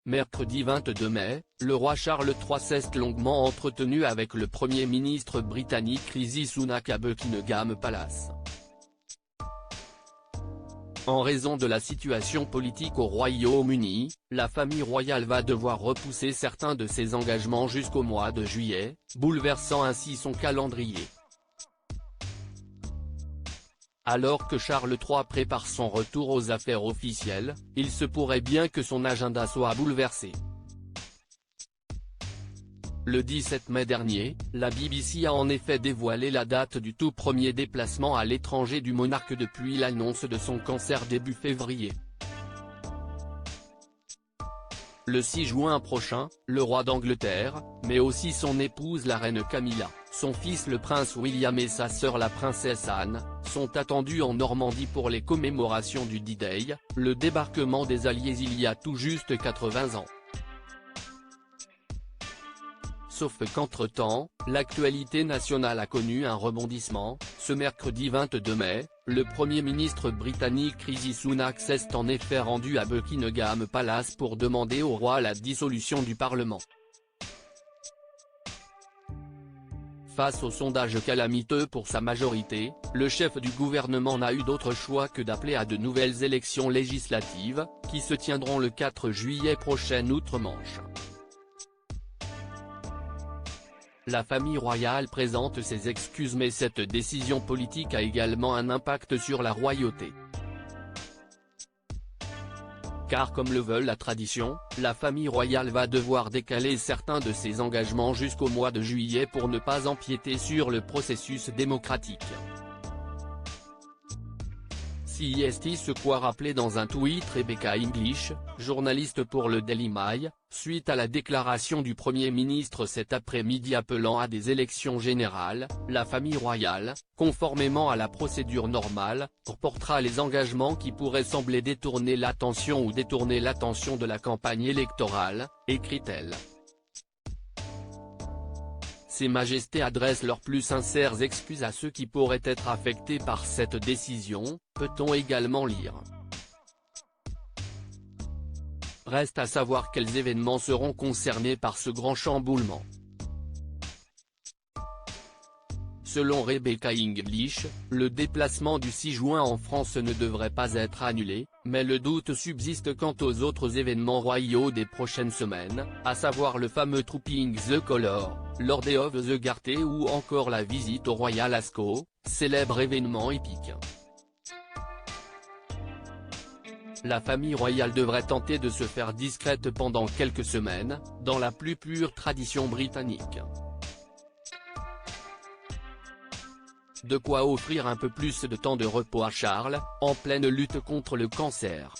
mercredi 22 mai, le roi Charles III s'est longuement entretenu avec le Premier ministre britannique Rishi Sunak à Buckingham Palace. En raison de la situation politique au Royaume-Uni, la famille royale va devoir repousser certains de ses engagements jusqu'au mois de juillet, bouleversant ainsi son calendrier. Alors que Charles III prépare son retour aux affaires officielles, il se pourrait bien que son agenda soit bouleversé. Le 17 mai dernier, la BBC a en effet dévoilé la date du tout premier déplacement à l'étranger du monarque depuis l'annonce de son cancer début février. Le 6 juin prochain, le roi d'Angleterre, mais aussi son épouse la reine Camilla, son fils le prince William et sa sœur la princesse Anne, sont attendus en Normandie pour les commémorations du D-Day, le débarquement des Alliés il y a tout juste 80 ans. Sauf qu'entre-temps, l'actualité nationale a connu un rebondissement. Ce mercredi 22 mai, le Premier ministre britannique Rishi Sunak s'est en effet rendu à Buckingham Palace pour demander au roi la dissolution du Parlement. Face au sondage calamiteux pour sa majorité, le chef du gouvernement n'a eu d'autre choix que d'appeler à de nouvelles élections législatives, qui se tiendront le 4 juillet prochain outre-Manche. La famille royale présente ses excuses mais cette décision politique a également un impact sur la royauté. Car comme le veut la tradition, la famille royale va devoir décaler certains de ses engagements jusqu'au mois de juillet pour ne pas empiéter sur le processus démocratique. C'est ce qu'a rappelé dans un tweet Rebecca English, journaliste pour le Daily Mail, suite à la déclaration du Premier ministre cet après-midi appelant à des élections générales. La famille royale, conformément à la procédure normale, reportera les engagements qui pourraient sembler détourner l'attention de la campagne électorale, écrit-elle. Ses majestés adressent leurs plus sincères excuses à ceux qui pourraient être affectés par cette décision, peut-on également lire. Reste à savoir quels événements seront concernés par ce grand chamboulement. Selon Rebecca English, le déplacement du 6 juin en France ne devrait pas être annulé, mais le doute subsiste quant aux autres événements royaux des prochaines semaines, à savoir le fameux Trooping the Colour, l'Order of the Garter ou encore la visite au Royal Ascot, célèbre événement épique. La famille royale devrait tenter de se faire discrète pendant quelques semaines, dans la plus pure tradition britannique. De quoi offrir un peu plus de temps de repos à Charles, en pleine lutte contre le cancer.